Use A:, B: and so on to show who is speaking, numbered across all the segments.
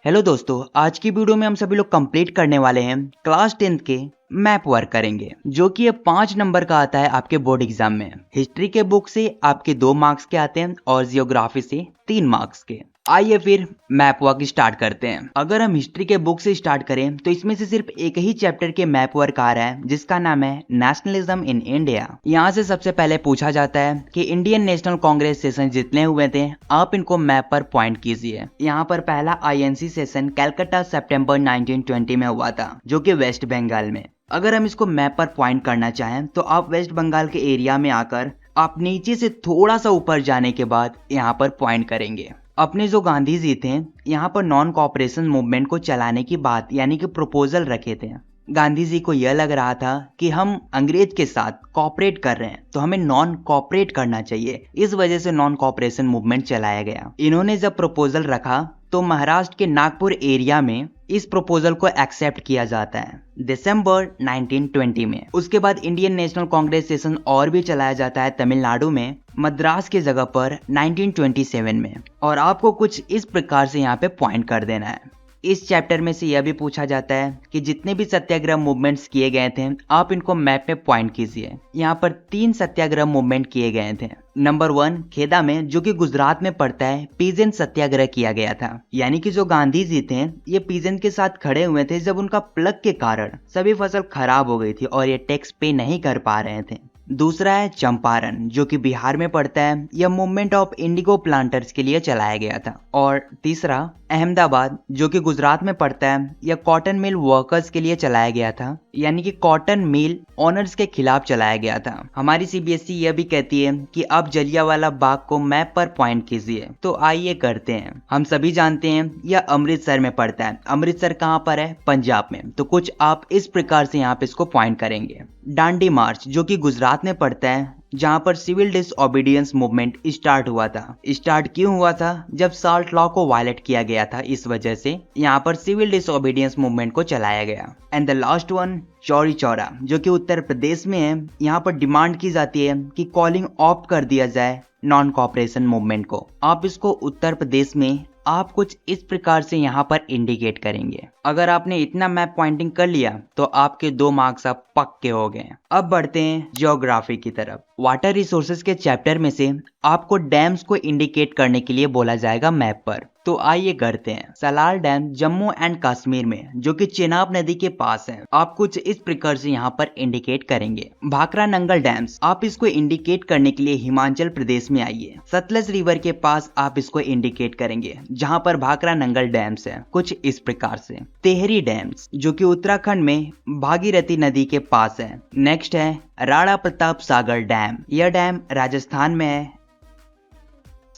A: Hello दोस्तों, आज की वीडियो में हम सभी लोग कंप्लीट करने वाले हैं क्लास 10th के मैप वर्क करेंगे, जो कि ये 5 नंबर का आता है आपके बोर्ड एग्जाम में। हिस्ट्री के बुक से आपके 2 मार्क्स के आते हैं और जियोग्राफी से 3 मार्क्स के। आइए फिर मैप वर्क स्टार्ट करते हैं। अगर हम हिस्ट्री के बुक से स्टार्ट करें तो इसमें से सिर्फ एक ही चैप्टर के मैप वर्क आ रहा है, जिसका नाम है नेशनलिज्म इन इंडिया। यहाँ से सबसे पहले पूछा जाता है कि इंडियन नेशनल कांग्रेस सेशन जितने हुए थे आप इनको मैप पर पॉइंट कीजिए। यहाँ पर पहला आईएनसी सेशन कलकत्ता सितंबर 1920 में हुआ था, जो कि वेस्ट बंगाल में। अगर हम इसको मैप पर पॉइंट करना चाहें तो आप वेस्ट बंगाल के एरिया में आकर आप नीचे से थोड़ा सा ऊपर जाने के बाद यहाँ पर पॉइंट करेंगे। अपने जो गांधी जी थे यहाँ पर नॉन कॉपरेशन मूवमेंट को चलाने की बात यानी कि प्रपोजल रखे थे। गांधी जी को यह लग रहा था कि हम अंग्रेज के साथ कॉपरेट कर रहे हैं तो हमें नॉन कॉपरेट करना चाहिए, इस वजह से नॉन कॉपरेशन मूवमेंट चलाया गया। इन्होंने जब प्रपोजल रखा तो महाराष्ट्र के नागपुर एरिया में इस प्रपोजल को एक्सेप्ट किया जाता है दिसंबर 1920 में। उसके बाद इंडियन नेशनल कांग्रेस सेशन और भी चलाया जाता है तमिलनाडु में, मद्रास के जगह पर 1927 में। और आपको कुछ इस प्रकार से यहाँ पे पॉइंट कर देना है। इस चैप्टर में से यह भी पूछा जाता है कि जितने भी सत्याग्रह मूवमेंट्स किए गए थे आप इनको मैप में पॉइंट कीजिए। यहाँ पर 3 सत्याग्रह मूवमेंट किए गए थे। नंबर 1 खेदा में, जो कि गुजरात में पड़ता है, पीजेंट सत्याग्रह किया गया था। यानी कि जो गांधी जी थे ये पीजेंट के साथ खड़े हुए थे जब उनका प्लग के कारण सभी फसल खराब हो गई थी और ये टैक्स पे नहीं कर पा रहे थे। दूसरा है चंपारण, जो कि बिहार में पड़ता है। यह मूवमेंट ऑफ इंडिगो प्लांटर्स के लिए चलाया गया था। और तीसरा अहमदाबाद, जो कि गुजरात में पड़ता है, यह कॉटन मिल वर्कर्स के लिए चलाया गया था, यानी कि कॉटन मिल ओनर्स के खिलाफ चलाया गया था। हमारी सीबीएसई यह भी कहती है कि आप जलियांवाला बाग को मैप पर पॉइंट कीजिए। तो आइए करते हैं। हम सभी जानते हैं यह अमृतसर में पड़ता है। अमृतसर कहाँ पर है? पंजाब में। तो कुछ आप इस प्रकार से यहाँ पे इसको पॉइंट करेंगे। डांडी मार्च, जो कि गुजरात में पड़ता है, जहां पर सिविल डिसओबीडियंस मूवमेंट स्टार्ट हुआ था। स्टार्ट क्यों हुआ था? जब साल्ट लॉ को वायलेट किया गया था, इस वजह से यहां पर सिविल डिसओबीडियंस मूवमेंट को चलाया गया। And the last one Chauri Chaura, जो कि उत्तर प्रदेश में है। यहाँ पर डिमांड की जाती है कि कॉलिंग ऑफ कर दिया जाए नॉन कॉपरेशन मूवमेंट को। आप इसको उत्तर प्रदेश में आप कुछ इस प्रकार से यहाँ पर इंडिकेट करेंगे। अगर आपने इतना मैप पॉइंटिंग कर लिया तो आपके 2 मार्क्स अब पक्के हो गए। अब बढ़ते हैं ज्योग्राफी की तरफ। वाटर रिसोर्सेज के चैप्टर में से आपको डैम्स को इंडिकेट करने के लिए बोला जाएगा मैप पर। तो आइए करते हैं। सलाल डैम जम्मू एंड कश्मीर में, जो कि चेनाब नदी के पास है, आप कुछ इस प्रकार से यहाँ पर इंडिकेट करेंगे। भाखरा नंगल डैम्स, आप इसको इंडिकेट करने के लिए हिमाचल प्रदेश में आइए। सतलज रिवर के पास आप इसको इंडिकेट करेंगे, जहाँ पर भाखरा नंगल डैम्स है, कुछ इस प्रकार से। तेहरी डैम्स, जो कि उत्तराखंड में भागीरथी नदी के पास है। नेक्स्ट है राणा प्रताप सागर डैम, यह डैम राजस्थान में है।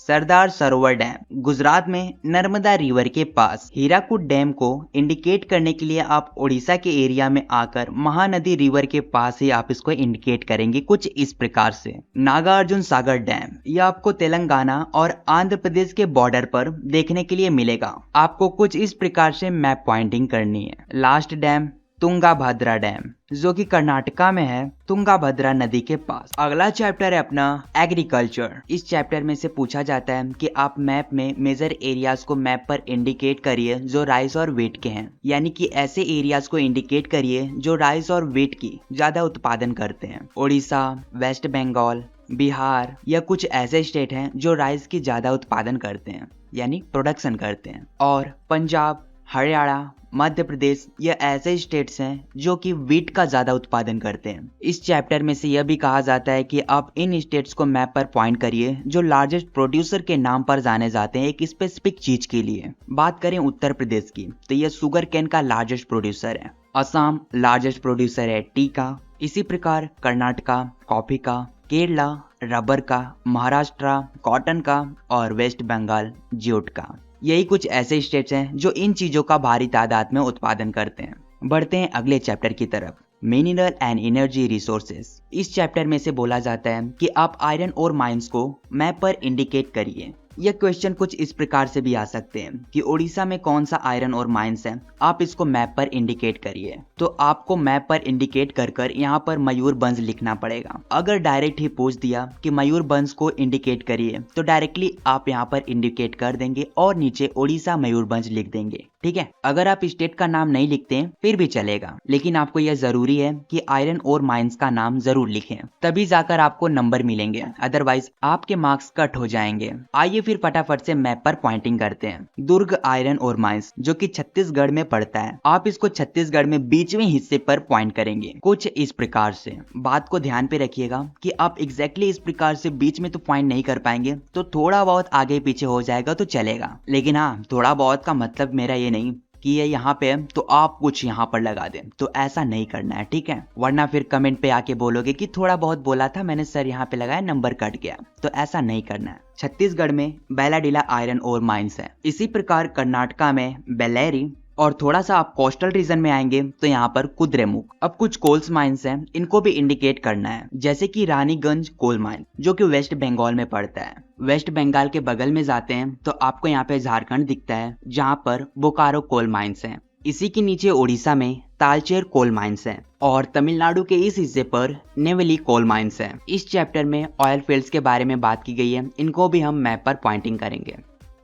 A: सरदार सरोवर डैम गुजरात में नर्मदा रिवर के पास। हीराकुद डैम को इंडिकेट करने के लिए आप उड़ीसा के एरिया में आकर महानदी रिवर के पास ही आप इसको इंडिकेट करेंगे, कुछ इस प्रकार से। नागार्जुन सागर डैम, यह आपको तेलंगाना और आंध्र प्रदेश के बॉर्डर पर देखने के लिए मिलेगा। आपको कुछ इस प्रकार से मैप पॉइंटिंग करनी है। लास्ट डैम तुंगाभद्रा डैम, जो कि कर्नाटका में है, तुंगाभद्रा नदी के पास। अगला चैप्टर है अपना एग्रीकल्चर। इस चैप्टर में से पूछा जाता है कि आप मैप में मेजर एरियाज को मैप पर इंडिकेट करिए जो राइस और व्हीट के हैं, यानी कि ऐसे एरियाज को इंडिकेट करिए जो राइस और व्हीट की ज्यादा उत्पादन करते हैं। उड़ीसा, वेस्ट बंगाल, बिहार या कुछ ऐसे स्टेट हैं जो राइस की ज्यादा उत्पादन करते हैं, यानी प्रोडक्शन करते हैं। और पंजाब, हरियाणा, मध्य प्रदेश ये ऐसे स्टेट्स हैं जो कि व्हीट का ज्यादा उत्पादन करते हैं। इस चैप्टर में से यह भी कहा जाता है कि आप इन स्टेट्स को मैप पर पॉइंट करिए जो लार्जेस्ट प्रोड्यूसर के नाम पर जाने जाते हैं एक स्पेसिफिक चीज के लिए। बात करें उत्तर प्रदेश की तो यह शुगर केन का लार्जेस्ट प्रोड्यूसर है। असम लार्जेस्ट प्रोड्यूसर है टी का। इसी प्रकार कर्नाटका कॉफी का, केरला रबर का, महाराष्ट्र कॉटन का और वेस्ट बंगाल जूट का। यही कुछ ऐसे स्टेट्स हैं जो इन चीजों का भारी तादाद में उत्पादन करते हैं। बढ़ते हैं अगले चैप्टर की तरफ, मिनरल एंड एनर्जी रिसोर्सेस। इस चैप्टर में से बोला जाता है कि आप आयरन और माइंस को मैप पर इंडिकेट करिए। यह क्वेश्चन कुछ इस प्रकार से भी आ सकते हैं कि उड़ीसा में कौन सा आयरन और माइंस है, आप इसको मैप पर इंडिकेट करिए। तो आपको मैप पर इंडिकेट कर कर यहाँ पर मयूरभंज लिखना पड़ेगा। अगर डायरेक्ट ही पूछ दिया कि मयूरभंज को इंडिकेट करिए तो डायरेक्टली आप यहाँ पर इंडिकेट कर देंगे और नीचे उड़ीसा मयूरभंज लिख देंगे, ठीक है। अगर आप स्टेट का नाम नहीं लिखते हैं फिर भी चलेगा, लेकिन आपको यह जरूरी है कि आयरन और माइंस का नाम जरूर लिखें, तभी जाकर आपको नंबर मिलेंगे, अदरवाइज आपके मार्क्स कट हो जाएंगे। आइए फिर फटाफट से मैप पर पॉइंटिंग करते हैं। दुर्ग आयरन और माइंस जो कि छत्तीसगढ़ में पड़ता है, आप इसको छत्तीसगढ़ में बीचवें हिस्से पर पॉइंट करेंगे कुछ इस प्रकार से। बात को ध्यान पे रखिएगा कि आप एग्जैक्टली इस प्रकार से बीच में तो पॉइंट नहीं कर पाएंगे, तो थोड़ा बहुत आगे पीछे हो जाएगा तो चलेगा, लेकिन हाँ थोड़ा बहुत का मतलब मेरा ये नहीं कि ये यहाँ पे है तो आप कुछ यहाँ पर लगा दें, तो ऐसा नहीं करना है, ठीक है। वरना फिर कमेंट पे आके बोलोगे कि थोड़ा बहुत बोला था मैंने सर, यहाँ पे लगाया नंबर कट गया, तो ऐसा नहीं करना है। छत्तीसगढ़ में बैलाडीला आयरन और माइंस है। इसी प्रकार कर्नाटका में बेल्लेरी, और थोड़ा सा आप कोस्टल रीजन में आएंगे तो यहाँ पर कुद्रेमुख। अब कुछ कोल्स माइंस हैं, इनको भी इंडिकेट करना है, जैसे कि रानीगंज कोल माइन जो कि वेस्ट बंगाल में पड़ता है। वेस्ट बंगाल के बगल में जाते हैं तो आपको यहाँ पे झारखंड दिखता है जहाँ पर बोकारो कोल माइंस है। इसी के नीचे उड़ीसा में तालचेर कोल माइंस है और तमिलनाडु के इस हिस्से पर नेवली कोल माइंस है। इस चैप्टर में ऑयल फील्ड्स के बारे में बात की गई है, इनको भी हम मैप पर पॉइंटिंग करेंगे।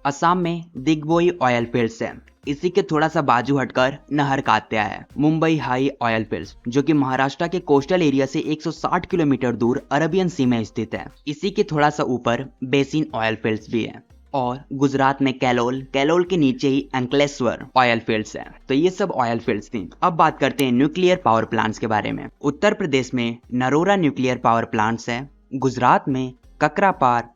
A: असम में दिग्बोई ऑयल फील्ड्स है। इसी के थोड़ा सा बाजू हटकर नहर कात्या है। मुंबई हाई ऑयल फील्ड्स जो कि महाराष्ट्र के कोस्टल एरिया से 160 किलोमीटर दूर अरबियन सी में स्थित है। इसी के थोड़ा सा ऊपर बेसिन ऑयल फील्ड्स भी है। और गुजरात में कैलोल, कैलोल के नीचे ही अंकलेश्वर ऑयल फील्ड्स है। तो ये सब ऑयल फील्ड्स थी। अब बात करते हैं न्यूक्लियर पावर प्लांट्स के बारे में। उत्तर प्रदेश में नरोरा न्यूक्लियर पावर प्लांट्स है, गुजरात में ककरापार,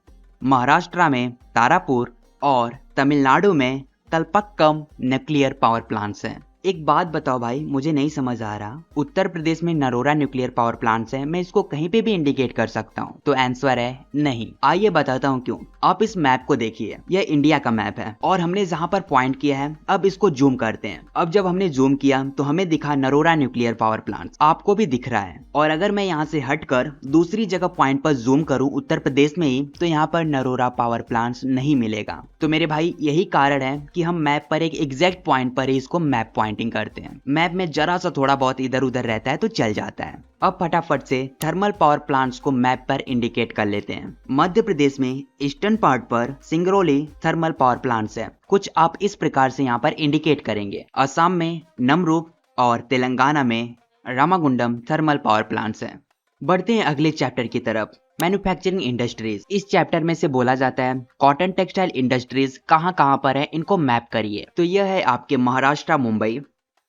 A: महाराष्ट्र में तारापुर और तमिलनाडु में तलपक्कम न्यूक्लियर पावर प्लांट्स हैं। एक बात बताओ भाई, मुझे नहीं समझ आ रहा, उत्तर प्रदेश में नरोरा न्यूक्लियर पावर प्लांट्स है, मैं इसको कहीं पे भी इंडिकेट कर सकता हूँ? तो आंसर है नहीं। आइए बताता हूँ क्यों। आप इस मैप को देखिए, यह इंडिया का मैप है और हमने जहाँ पर पॉइंट किया है, अब इसको जूम करते हैं। अब जब हमने जूम किया तो हमें दिखा नरोरा न्यूक्लियर पावर प्लांट्स, आपको भी दिख रहा है। और अगर मैं यहाँ से हटकर दूसरी जगह पॉइंट पर जूम करूँ उत्तर प्रदेश में ही, तो यहाँ पर नरोरा पावर प्लांट्स नहीं मिलेगा। तो मेरे भाई यही कारण है कि हम मैप पर एक एग्जैक्ट पॉइंट पर ही इसको मैप पॉइंटिंग करते हैं। मैप में जरा सा थोड़ा बहुत इधर उधर रहता है तो चल जाता है। अब फटाफट से थर्मल पावर प्लांट्स को मैप पर इंडिकेट कर लेते हैं। मध्य प्रदेश में ईस्टर्न पार्ट पर सिंगरौली थर्मल पावर प्लांट्स है, कुछ आप इस प्रकार से यहाँ पर इंडिकेट करेंगे। असम में नमरूप और तेलंगाना में रामागुंडम थर्मल पावर प्लांट्स है। बढ़ते हैं अगले चैप्टर की तरफ, मैन्युफैक्चरिंग इंडस्ट्रीज। इस चैप्टर में से बोला जाता है कॉटन टेक्सटाइल इंडस्ट्रीज कहाँ पर है, इनको मैप करिए। तो यह है आपके महाराष्ट्र मुंबई,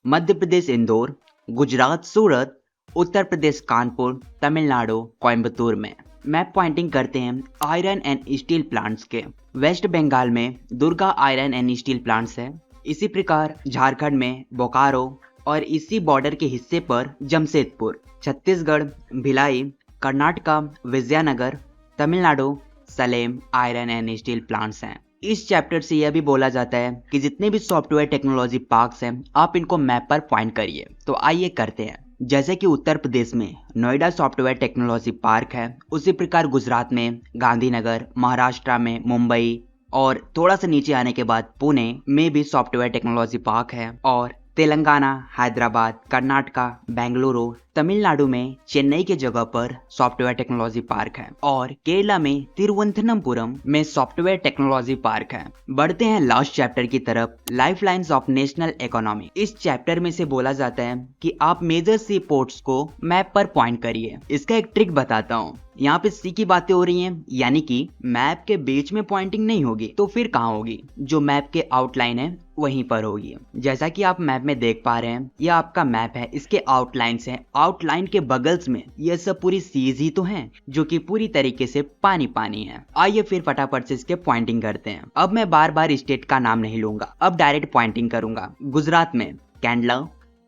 A: मध्य प्रदेश इंदौर, गुजरात सूरत, उत्तर प्रदेश कानपुर, तमिलनाडु कोयम्बतूर में। मैप पॉइंटिंग करते हैं आयरन एंड स्टील प्लांट्स के। वेस्ट बंगाल में Durga iron and steel plants है। इसी प्रकार झारखंड में बोकारो और इसी बॉर्डर के हिस्से पर Jamshedpur, Chhattisgarh Bhilai, Karnataka Vijayanagar, Tamil Nadu Salem iron and steel plants हैं। इस चैप्टर से यह भी बोला जाता है कि जितने भी सॉफ्टवेयर टेक्नोलॉजी पार्क्स हैं आप इनको मैप पर पॉइंट करिए। तो आइए करते हैं। जैसे कि उत्तर प्रदेश में नोएडा सॉफ्टवेयर टेक्नोलॉजी पार्क है, उसी प्रकार गुजरात में गांधीनगर, महाराष्ट्र में मुंबई और थोड़ा सा नीचे आने के बाद पुणे में भी सॉफ्टवेयर टेक्नोलॉजी पार्क है। और तेलंगाना, हैदराबाद, कर्नाटका, बेंगलुरु, तमिलनाडु में चेन्नई के जगह पर सॉफ्टवेयर टेक्नोलॉजी पार्क है और केरला में तिरुवनंतपुरम में सॉफ्टवेयर टेक्नोलॉजी पार्क है। बढ़ते हैं लास्ट चैप्टर की तरफ, लाइफलाइंस ऑफ नेशनल इकोनॉमी। इस चैप्टर में से बोला जाता है कि आप मेजर सी पोर्ट्स को मैप पर पॉइंट करिए। इसका एक ट्रिक बताता हूँ। यहाँ पे सी की बातें हो रही हैं, यानी कि मैप के बीच में पॉइंटिंग नहीं होगी तो फिर कहाँ होगी? जो मैप के आउटलाइन है वहीं पर होगी। जैसा कि आप मैप में देख पा रहे हैं, यह आपका मैप है, इसके आउटलाइंस हैं। आउटलाइन के बगल्स में ये सब पूरी सीज ही तो हैं, जो कि पूरी तरीके से पानी पानी है। आइए फिर फटाफट से इसके पॉइंटिंग करते हैं। अब मैं बार बार स्टेट का नाम नहीं लूंगा, अब डायरेक्ट पॉइंटिंग करूंगा। गुजरात में कैंडला,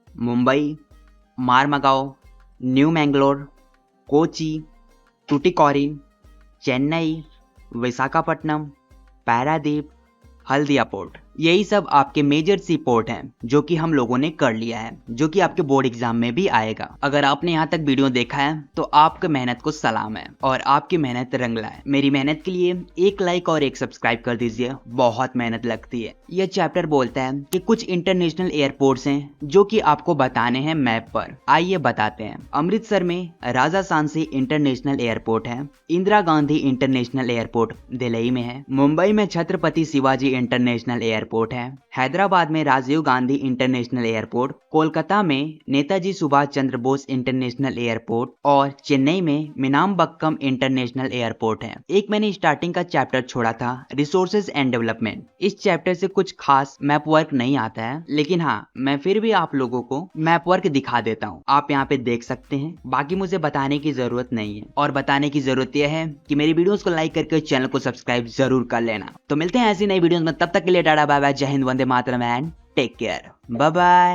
A: मुंबई, मारमगांव, न्यू मैंगलोर, कोची, टुटिकोरिन, चेन्नई, विशाखापट्टनम, पारादीप, हल्दिया पोर्ट। यही सब आपके मेजर सी पोर्ट हैं जो कि हम लोगों ने कर लिया है, जो कि आपके बोर्ड एग्जाम में भी आएगा। अगर आपने यहाँ तक वीडियो देखा है तो आपके मेहनत को सलाम है और आपकी मेहनत रंग लाए। मेरी मेहनत के लिए एक लाइक और एक सब्सक्राइब कर दीजिए, बहुत मेहनत लगती है। यह चैप्टर बोलता है कि कुछ इंटरनेशनल एयरपोर्ट्स हैं जो कि आपको बताने हैं मैप पर। आइए बताते हैं। अमृतसर में राजा सांसी इंटरनेशनल एयरपोर्ट है, इंदिरा गांधी इंटरनेशनल एयरपोर्ट दिल्ली में है, मुंबई में छत्रपति शिवाजी इंटरनेशनल एयरपोर्ट है, हैदराबाद में राजीव गांधी इंटरनेशनल एयरपोर्ट, कोलकाता में नेताजी सुभाष चंद्र बोस इंटरनेशनल एयरपोर्ट और चेन्नई में मीनामबक्कम इंटरनेशनल एयरपोर्ट है। एक मैंने स्टार्टिंग का चैप्टर छोड़ा था रिसोर्सेज एंड डेवलपमेंट। इस चैप्टर से कुछ खास मैप वर्क नहीं आता है, लेकिन हाँ मैं फिर भी आप लोगों को मैप वर्क दिखा देता हूँ। आप यहाँ पे देख सकते हैं, बाकी मुझे बताने की जरूरत नहीं है। और बताने की जरूरत यह है कि मेरी वीडियोस को लाइक करके चैनल को सब्सक्राइब जरूर कर लेना। तो मिलते हैं ऐसी नई वीडियोस में, तब तक के लिए टाटा बाय बाय, जय हिंद, वंदे मातरम and take care, bye bye.